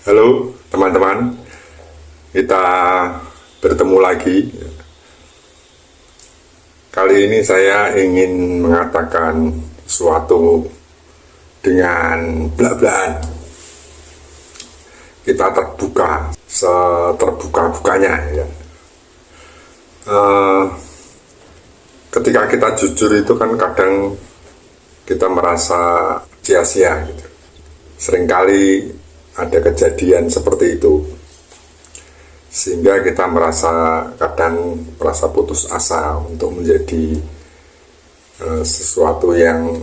Halo teman-teman, kita bertemu lagi. Kali ini saya ingin mengatakan sesuatu dengan belak-belakan. Kita terbuka, seterbuka-bukanya ya. Ketika kita jujur itu kan kadang kita merasa sia-sia gitu. Seringkali ada kejadian seperti itu sehingga kita kadang merasa putus asa untuk menjadi sesuatu yang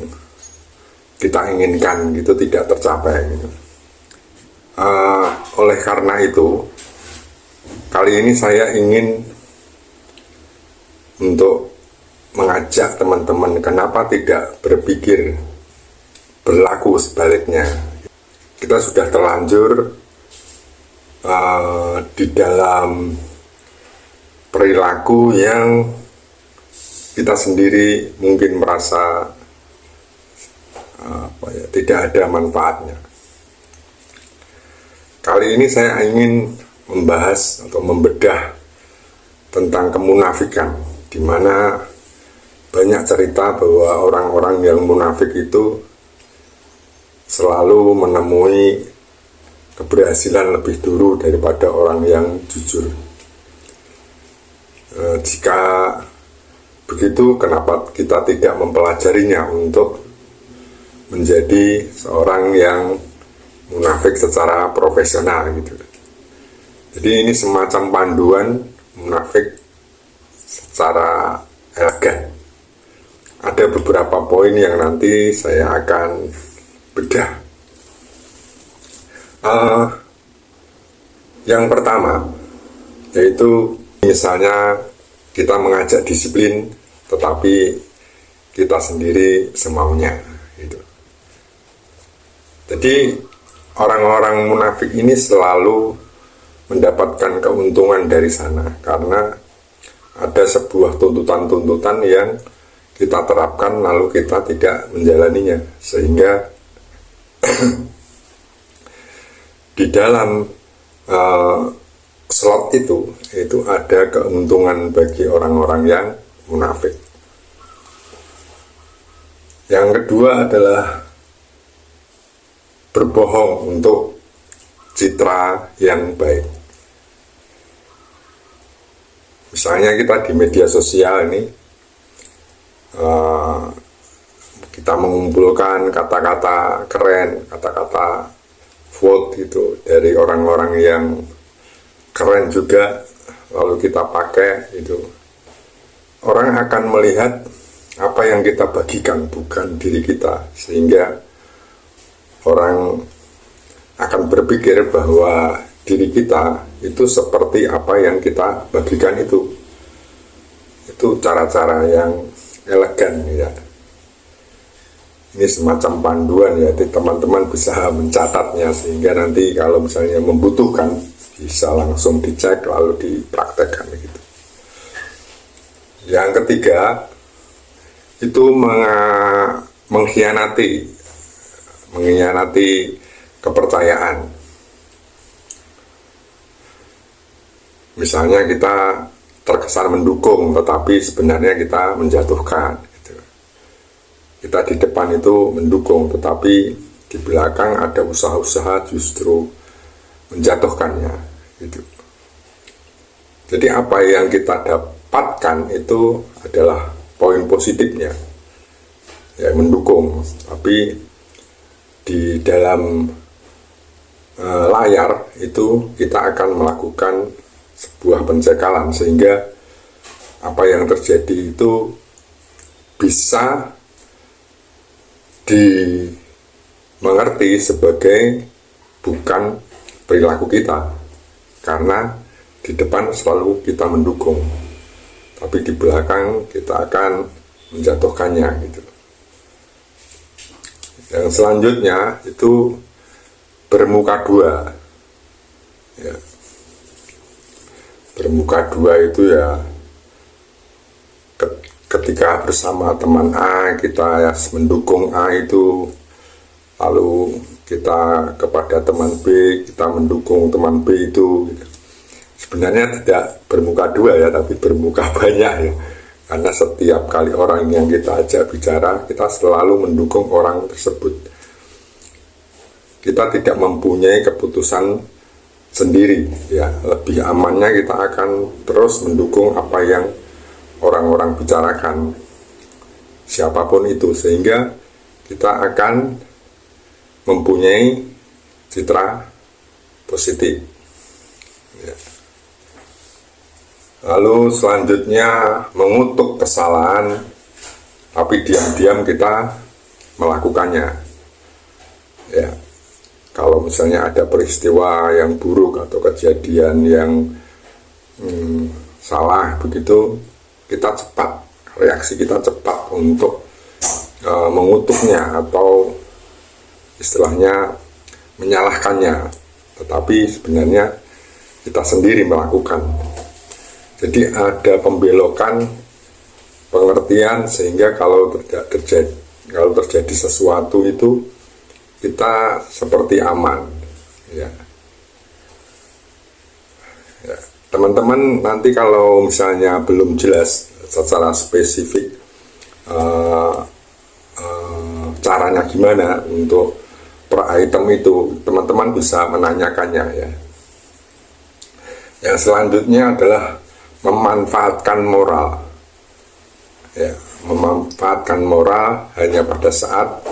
kita inginkan gitu tidak tercapai gitu. Oleh karena itu kali ini saya ingin untuk mengajak teman-teman kenapa tidak berpikir berlaku sebaliknya. Kita sudah terlanjur di dalam perilaku yang kita sendiri mungkin merasa tidak ada manfaatnya. Kali ini saya ingin membahas atau membedah tentang kemunafikan, di mana banyak cerita bahwa orang-orang yang munafik itu selalu menemui keberhasilan lebih dulu daripada orang yang jujur. Jika begitu, kenapa kita tidak mempelajarinya untuk menjadi seorang yang munafik secara profesional gitu. Jadi ini semacam panduan munafik secara elegan. Ada beberapa poin yang nanti saya akan bedah. Yang pertama yaitu misalnya kita mengajak disiplin tetapi kita sendiri semaunya gitu. Jadi orang-orang munafik ini selalu mendapatkan keuntungan dari sana karena ada sebuah tuntutan-tuntutan yang kita terapkan lalu kita tidak menjalaninya, sehingga di dalam slot itu ada keuntungan bagi orang-orang yang munafik. Yang kedua adalah berbohong untuk citra yang baik. Misalnya kita di media sosial ini kita mengumpulkan kata-kata keren, kata-kata quote gitu dari orang-orang yang keren juga, lalu kita pakai itu. Orang akan melihat apa yang kita bagikan, bukan diri kita, sehingga orang akan berpikir bahwa diri kita itu seperti apa yang kita bagikan itu. Itu cara-cara yang elegan ya. Ini semacam panduan ya, teman-teman bisa mencatatnya sehingga nanti kalau misalnya membutuhkan bisa langsung dicek lalu dipraktekkan gitu. Yang ketiga itu mengkhianati kepercayaan. Misalnya kita terkesan mendukung tetapi sebenarnya kita menjatuhkan. Kita di depan itu mendukung, tetapi di belakang ada usaha-usaha justru menjatuhkannya. Gitu. Jadi apa yang kita dapatkan itu adalah poin positifnya, ya mendukung. Tapi di dalam layar itu kita akan melakukan sebuah pencekalan sehingga apa yang terjadi itu bisa dimengerti sebagai bukan perilaku kita, karena di depan selalu kita mendukung tapi di belakang kita akan menjatuhkannya gitu. Yang selanjutnya itu bermuka dua ya. Bermuka dua itu ya ketika bersama teman A kita ya mendukung A itu, lalu kita kepada teman B, kita mendukung teman B itu gitu. Sebenarnya tidak bermuka dua ya, tapi bermuka banyak ya. Karena setiap kali orang yang kita ajak bicara, kita selalu mendukung orang tersebut. Kita tidak mempunyai keputusan sendiri ya. Lebih amannya kita akan terus mendukung apa yang orang-orang bicarakan, siapapun itu, sehingga kita akan mempunyai citra positif ya. Lalu selanjutnya mengutuk kesalahan, tapi diam-diam kita melakukannya ya. Kalau misalnya ada peristiwa yang buruk atau kejadian yang salah begitu, kita cepat, reaksi kita cepat untuk mengutuknya atau istilahnya menyalahkannya, tetapi sebenarnya kita sendiri melakukan. Jadi ada pembelokan pengertian sehingga kalau terjadi sesuatu itu kita seperti aman ya. Ya, teman-teman nanti kalau misalnya belum jelas secara spesifik caranya gimana untuk per item itu, teman-teman bisa menanyakannya ya. Yang selanjutnya adalah memanfaatkan moral ya. Memanfaatkan moral hanya pada saat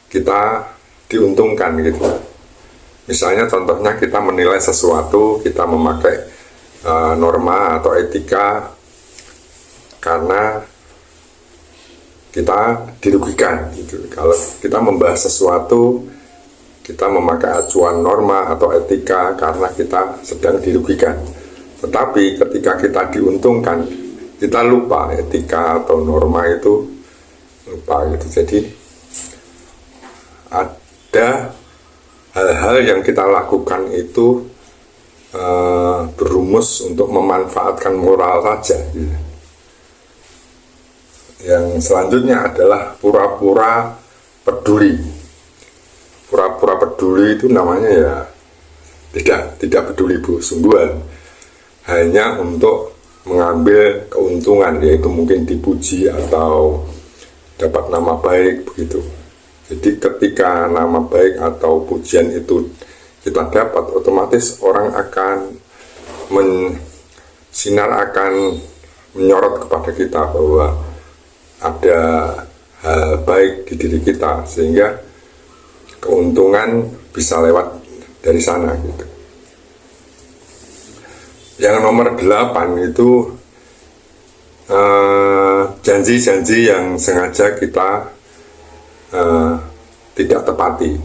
kita diuntungkan gitu. Misalnya contohnya kita menilai sesuatu, kita memakai norma atau etika karena kita dirugikan gitu. Kalau kita membahas sesuatu, kita memakai acuan norma atau etika karena kita sedang dirugikan. Tetapi ketika kita diuntungkan, kita lupa etika atau norma itu, lupa gitu. Jadi ada hal-hal yang kita lakukan itu berumus untuk memanfaatkan moral saja gitu. Yang selanjutnya adalah pura-pura peduli. Pura-pura peduli itu namanya ya tidak peduli sungguhan, hanya untuk mengambil keuntungan, yaitu mungkin dipuji atau dapat nama baik begitu. Jadi ketika nama baik atau pujian itu kita dapat, otomatis orang akan akan menyorot kepada kita bahwa ada hal baik di diri kita, sehingga keuntungan bisa lewat dari sana gitu. Yang nomor 8 itu janji-janji yang sengaja kita tidak tepati,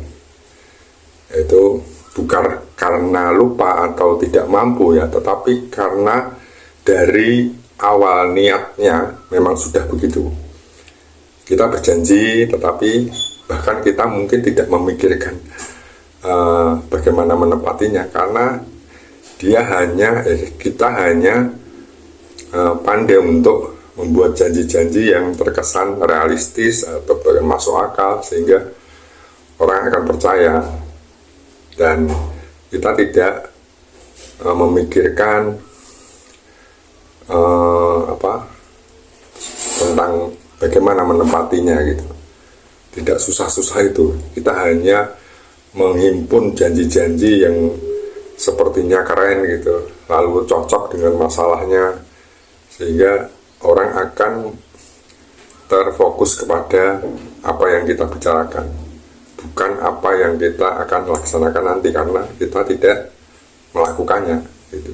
yaitu bukan karena lupa atau tidak mampu ya, tetapi karena dari awal niatnya memang sudah begitu. Kita berjanji, tetapi bahkan kita mungkin tidak memikirkan bagaimana menepatinya, karena kita hanya pandai untuk membuat janji-janji yang terkesan realistis atau masuk akal, sehingga orang akan percaya, dan kita tidak memikirkan tentang bagaimana menepatinya gitu. Tidak susah-susah itu. Kita hanya menghimpun janji-janji yang sepertinya keren gitu, lalu cocok dengan masalahnya, sehingga orang akan terfokus kepada apa yang kita bicarakan, bukan apa yang kita akan laksanakan nanti, karena kita tidak melakukannya gitu.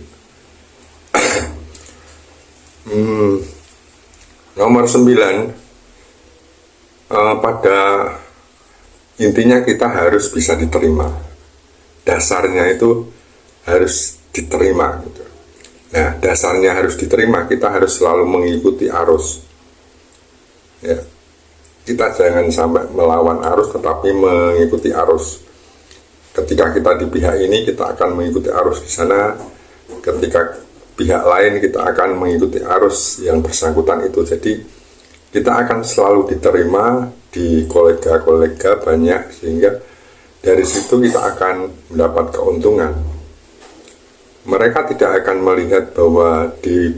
Nomor 9, pada intinya kita harus bisa diterima. Dasarnya itu harus diterima gitu. Nah, dasarnya harus diterima, kita harus selalu mengikuti arus ya. Kita jangan sampai melawan arus, tetapi mengikuti arus. Ketika kita di pihak ini, kita akan mengikuti arus di sana. Ketika pihak lain, kita akan mengikuti arus yang bersangkutan itu. Jadi kita akan selalu diterima di kolega-kolega banyak, sehingga dari situ kita akan mendapat keuntungan. Mereka tidak akan melihat bahwa di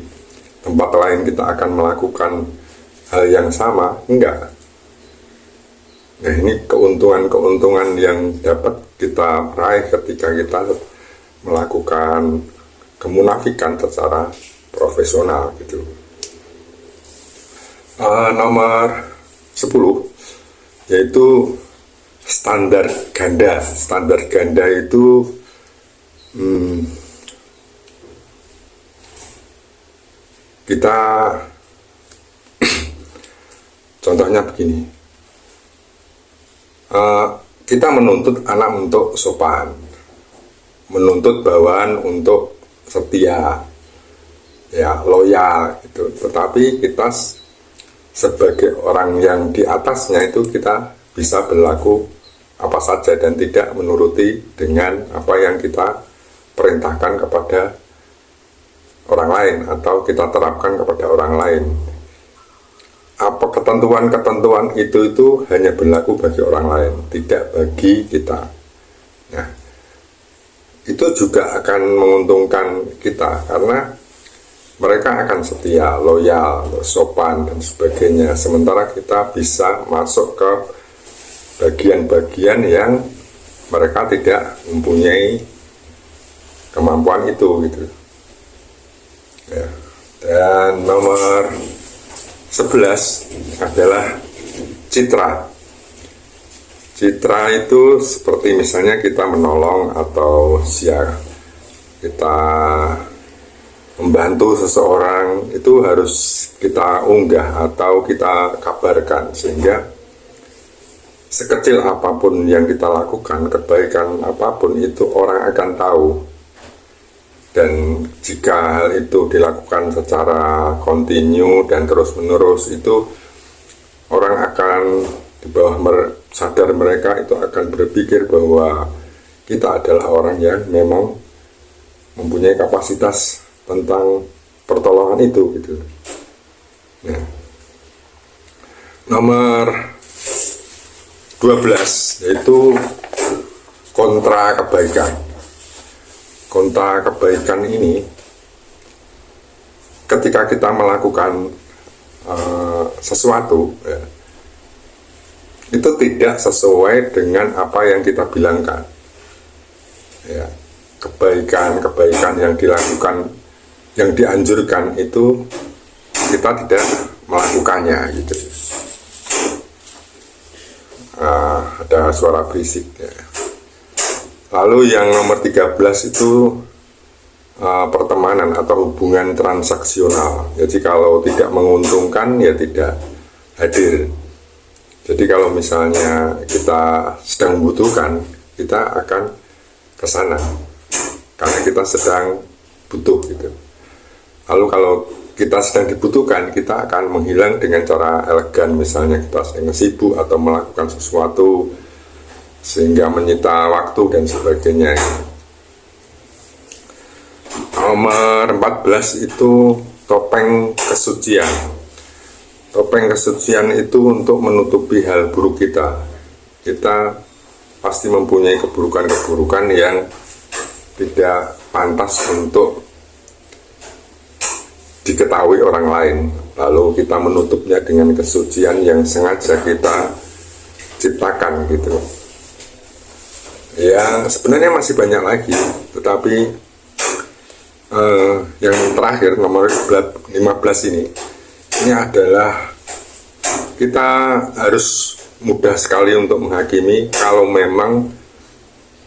tempat lain kita akan melakukan hal yang sama, enggak. Nah, ini keuntungan-keuntungan yang dapat kita raih ketika kita melakukan kemunafikan secara profesional gitu. Nomor 10 yaitu standar ganda. Standar ganda itu kita contohnya begini, kita menuntut anak untuk sopan, menuntut bawahan untuk setia, ya loyal gitu. Tetapi kita sebagai orang yang di atasnya itu kita bisa berlaku apa saja dan tidak menuruti dengan apa yang kita perintahkan kepada orang lain atau kita terapkan kepada orang lain. Apa ketentuan-ketentuan itu hanya berlaku bagi orang lain, tidak bagi kita. Nah, itu juga akan menguntungkan kita karena mereka akan setia, loyal, sopan, dan sebagainya. Sementara kita bisa masuk ke bagian-bagian yang mereka tidak mempunyai kemampuan itu, gitu. Ya. Dan nomor 11 adalah citra. Citra itu seperti misalnya kita menolong atau kita membantu seseorang, itu harus kita unggah atau kita kabarkan, sehingga sekecil apapun yang kita lakukan, kebaikan apapun itu orang akan tahu. Dan jika hal itu dilakukan secara kontinu dan terus menerus, itu orang akan di bawah sadar mereka itu akan berpikir bahwa kita adalah orang yang memang mempunyai kapasitas tentang pertolongan itu, gitu. Nah, nomor 12 yaitu kontra kebaikan. Kontra kebaikan ini ketika kita melakukan sesuatu, ya, itu tidak sesuai dengan apa yang kita bilangkan, ya. Kebaikan yang dilakukan, yang dianjurkan itu kita tidak melakukannya, gitu. Ada suara berisik, ya. Lalu yang nomor 13 itu pertemanan atau hubungan transaksional. Jadi kalau tidak menguntungkan ya tidak hadir. Jadi kalau misalnya kita sedang membutuhkan, kita akan ke sana karena kita sedang butuh, gitu. Lalu kalau kita sedang dibutuhkan, kita akan menghilang dengan cara elegan, misalnya kita sedang sibuk atau melakukan sesuatu sehingga menyita waktu dan sebagainya. Nomor 14 itu topeng kesucian. Topeng kesucian itu untuk menutupi hal buruk kita. Kita pasti mempunyai keburukan-keburukan yang tidak pantas untuk diketahui orang lain. Lalu kita menutupnya dengan kesucian yang sengaja kita ciptakan, gitu. Ya, sebenarnya masih banyak lagi, tetapi yang terakhir nomor 15 ini adalah kita harus mudah sekali untuk menghakimi kalau memang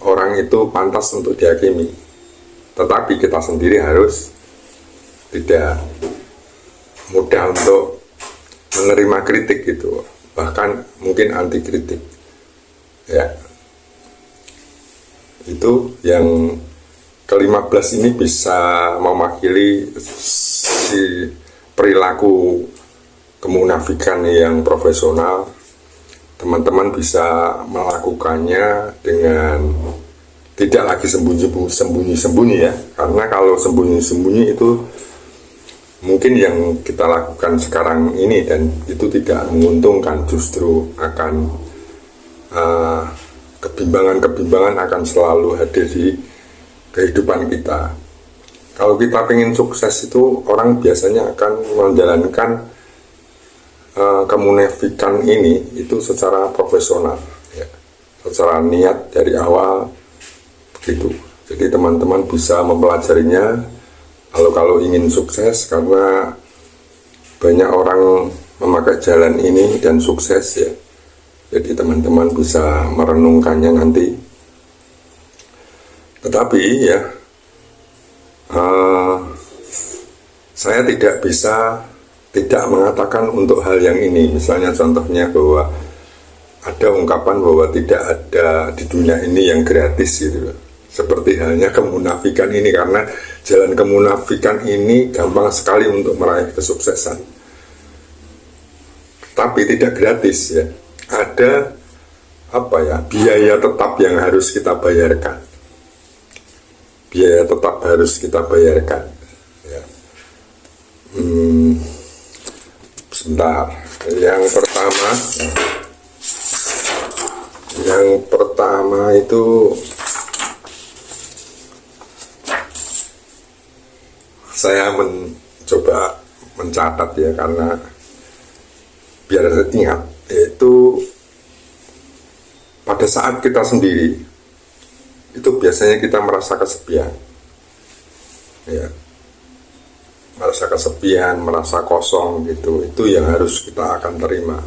orang itu pantas untuk dihakimi. Tetapi kita sendiri harus tidak mudah untuk menerima kritik, gitu, bahkan mungkin anti kritik, ya. Itu yang ke-15 ini bisa mewakili si perilaku kemunafikan yang profesional. Teman-teman bisa melakukannya dengan tidak lagi sembunyi-sembunyi, ya. Karena kalau sembunyi-sembunyi itu mungkin yang kita lakukan sekarang ini, dan itu tidak menguntungkan, justru akan kebimbangan-kebimbangan akan selalu hadir di kehidupan kita. Kalau kita ingin sukses itu, orang biasanya akan menjalankan kemunafikan ini itu secara profesional, ya, secara niat dari awal begitu. Jadi teman-teman bisa mempelajarinya kalau ingin sukses, karena banyak orang memakai jalan ini dan sukses ya. Jadi teman-teman bisa merenungkannya nanti. Tetapi ya, saya tidak bisa tidak mengatakan untuk hal yang ini. Misalnya contohnya bahwa ada ungkapan bahwa tidak ada di dunia ini yang gratis gitu. Seperti halnya kemunafikan ini, karena jalan kemunafikan ini gampang sekali untuk meraih kesuksesan. Tapi tidak gratis ya. Ada biaya tetap yang harus kita bayarkan. Biaya tetap harus kita bayarkan. Ya. Sebentar. Yang pertama itu saya mencoba mencatat ya, karena biar ingat, yaitu pada saat kita sendiri itu biasanya kita merasa kesepian ya, merasa kosong gitu. Itu yang harus kita akan terima.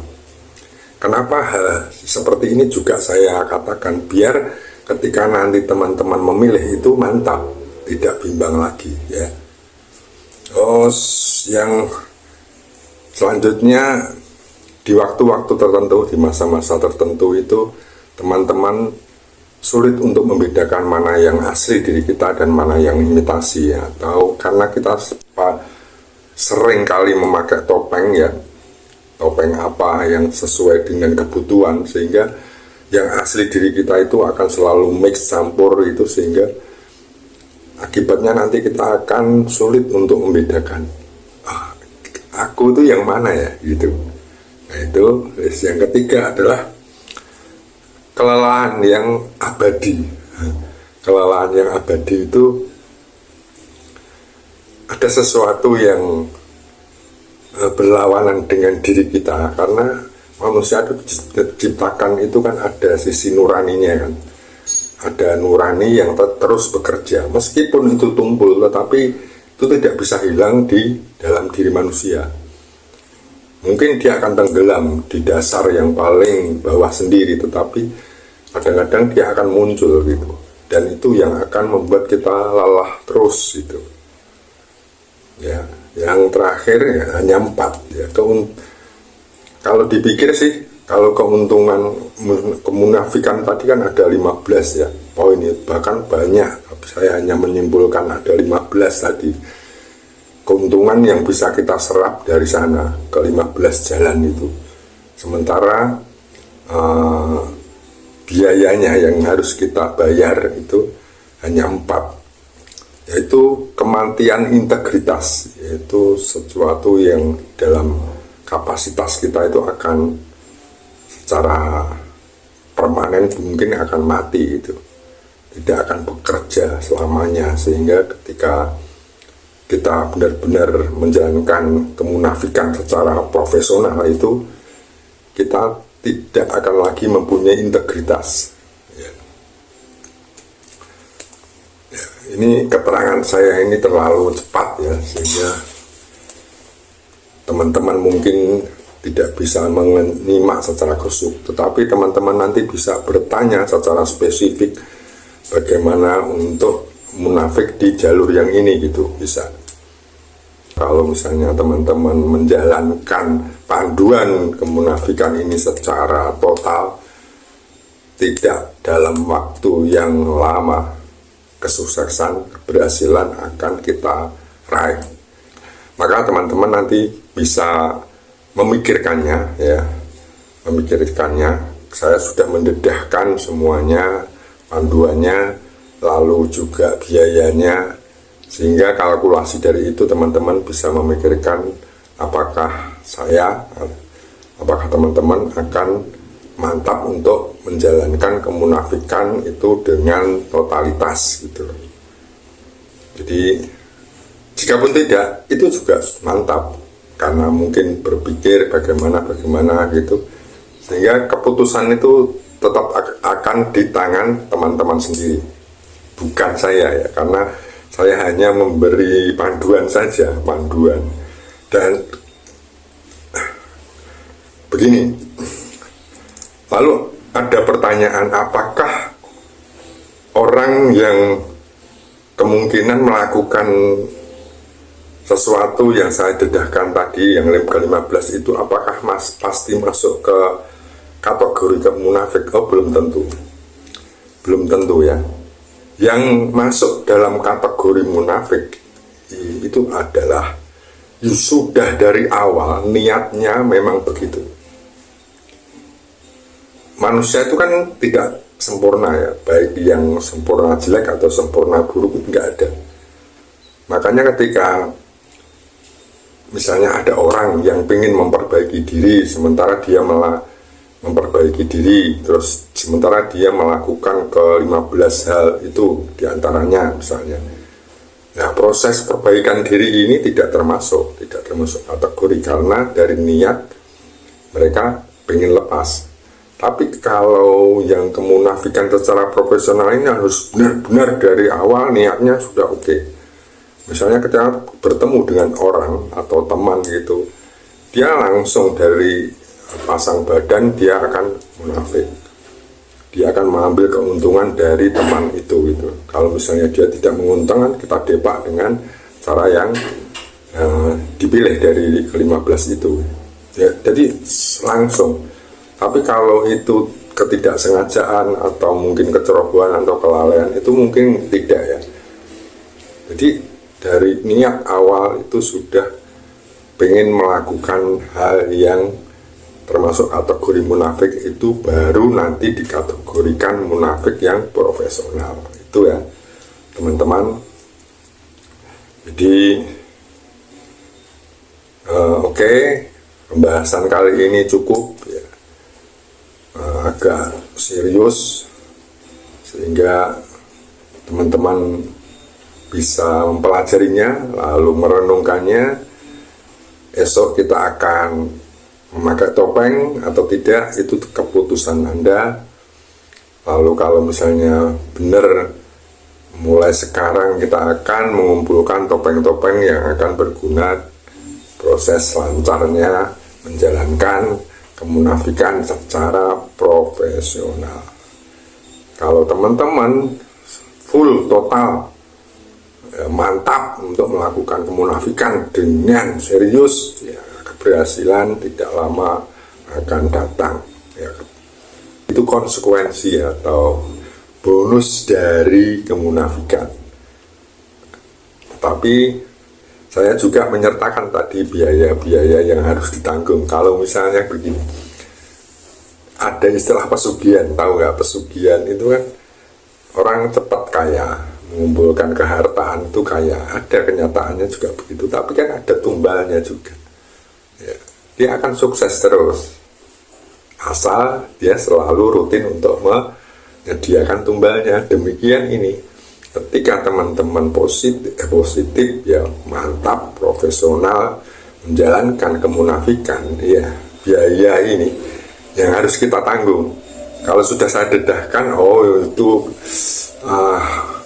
Kenapa hal seperti ini juga saya katakan, biar ketika nanti teman-teman memilih itu mantap, tidak bimbang lagi ya. Yang selanjutnya, di waktu-waktu tertentu, di masa-masa tertentu itu teman-teman sulit untuk membedakan mana yang asli diri kita dan mana yang imitasi ya. Atau karena kita sering kali memakai topeng ya, topeng apa yang sesuai dengan kebutuhan, sehingga yang asli diri kita itu akan selalu mix campur itu, sehingga akibatnya nanti kita akan sulit untuk membedakan aku itu yang mana ya gitu. Nah itu yang ketiga adalah kelelahan yang abadi. Kelelahan yang abadi itu ada sesuatu yang berlawanan dengan diri kita, karena manusia itu diciptakan itu kan ada sisi nuraninya kan, ada nurani yang terus bekerja, meskipun itu tumpul tetapi itu tidak bisa hilang di dalam diri manusia. Mungkin dia akan tenggelam di dasar yang paling bawah sendiri, tetapi kadang-kadang dia akan muncul gitu, dan itu yang akan membuat kita lelah terus gitu ya. Yang terakhir ya, hanya 4 ya. Kalau dipikir sih, kalau keuntungan kemunafikan tadi kan ada 15 ya poin, bahkan banyak, tapi saya hanya menyimpulkan ada 15 tadi keuntungan yang bisa kita serap dari sana ke 15 jalan itu. Sementara biayanya yang harus kita bayar itu hanya 4, yaitu kematian integritas, yaitu sesuatu yang dalam kapasitas kita itu akan secara permanen mungkin akan mati itu, tidak akan bekerja selamanya, sehingga ketika kita benar-benar menjalankan kemunafikan secara profesional itu, kita tidak akan lagi mempunyai integritas ya. Ini keterangan saya ini terlalu cepat ya, sehingga teman-teman mungkin tidak bisa menyimak secara kusuk, tetapi teman-teman nanti bisa bertanya secara spesifik bagaimana untuk munafik di jalur yang ini gitu, bisa. Kalau misalnya teman-teman menjalankan panduan kemunafikan ini secara total, tidak dalam waktu yang lama, kesuksesan, keberhasilan akan kita raih. Maka teman-teman nanti bisa memikirkannya ya, memikirkannya. Saya sudah mendedahkan semuanya, panduannya, lalu juga biayanya, sehingga kalkulasi dari itu teman-teman bisa memikirkan apakah teman-teman akan mantap untuk menjalankan kemunafikan itu dengan totalitas gitu. Jadi jika pun tidak, itu juga mantap karena mungkin berpikir bagaimana gitu, sehingga keputusan itu tetap akan di tangan teman-teman sendiri, bukan saya ya, karena saya hanya memberi panduan saja, dan begini. Lalu ada pertanyaan, apakah orang yang kemungkinan melakukan sesuatu yang saya dedahkan tadi, yang ke-15 itu, apakah pasti masuk ke kategori munafik? Oh, belum tentu ya. Yang masuk dalam kategori munafik itu adalah sudah dari awal niatnya memang begitu. Manusia itu kan tidak sempurna ya, baik yang sempurna jelek atau sempurna buruk, nggak ada. Makanya ketika misalnya ada orang yang ingin memperbaiki diri, sementara dia malah memperbaiki diri, terus sementara dia melakukan ke-15 hal itu diantaranya misalnya. Nah, proses perbaikan diri ini tidak termasuk kategori, karena dari niat mereka ingin lepas. Tapi kalau yang kemunafikan secara profesional ini harus benar-benar dari awal niatnya sudah oke. Misalnya ketika bertemu dengan orang atau teman gitu, dia langsung dari pasang badan dia akan munafik, dia akan mengambil keuntungan dari teman itu gitu. Kalau misalnya dia tidak menguntungkan, kita depak dengan cara yang dipilih dari ke-15 itu ya, jadi langsung. Tapi kalau itu ketidaksengajaan atau mungkin kecerobohan atau kelalaian, itu mungkin tidak ya. Jadi dari niat awal itu sudah pengen melakukan hal yang termasuk kategori munafik, itu baru nanti dikategorikan munafik yang profesional itu ya teman-teman. Jadi oke, pembahasan kali ini cukup ya, agak serius sehingga teman-teman bisa mempelajarinya lalu merenungkannya. Esok kita akan memakai topeng atau tidak, itu keputusan Anda. Lalu kalau misalnya benar, mulai sekarang kita akan mengumpulkan topeng-topeng yang akan berguna proses lancarnya menjalankan kemunafikan secara profesional. Kalau teman-teman full total mantap untuk melakukan kemunafikan dengan serius ya, keberhasilan tidak lama akan datang ya. Itu konsekuensi atau bonus dari kemunafikan. Tapi saya juga menyertakan tadi biaya-biaya yang harus ditanggung. Kalau misalnya begini, ada istilah pesugihan, tahu nggak? Pesugihan itu kan orang cepat kaya, mengumpulkan kehartaan itu kaya. Ada kenyataannya juga begitu, tapi kan ada tumbalnya juga ya. Dia akan sukses terus asal dia selalu rutin untuk menyediakan tumbalnya. Demikian ini, ketika teman-teman positif ya, mantap, profesional menjalankan kemunafikan ya, biaya ini yang harus kita tanggung. Kalau sudah saya dedahkan, oh itu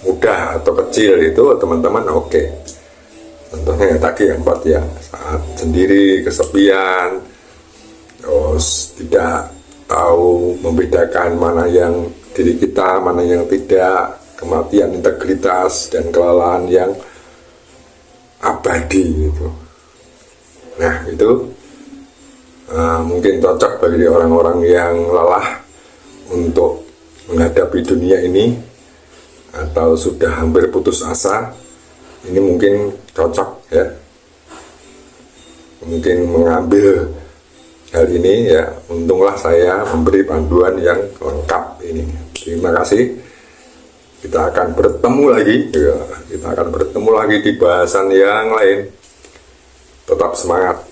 mudah atau kecil, itu teman-teman oke. Contohnya ya tadi yang 4 ya, saat sendiri kesepian, terus tidak tahu membedakan mana yang diri kita, mana yang tidak, kematian integritas dan kelelahan yang abadi gitu. Nah itu mungkin cocok bagi orang-orang yang lelah untuk menghadapi dunia ini atau sudah hampir putus asa. Ini mungkin cocok ya, mungkin mengambil hal ini ya. Untunglah saya memberi panduan yang lengkap ini. Terima kasih. Kita akan bertemu lagi ya. Kita akan bertemu lagi di bahasan yang lain. Tetap semangat.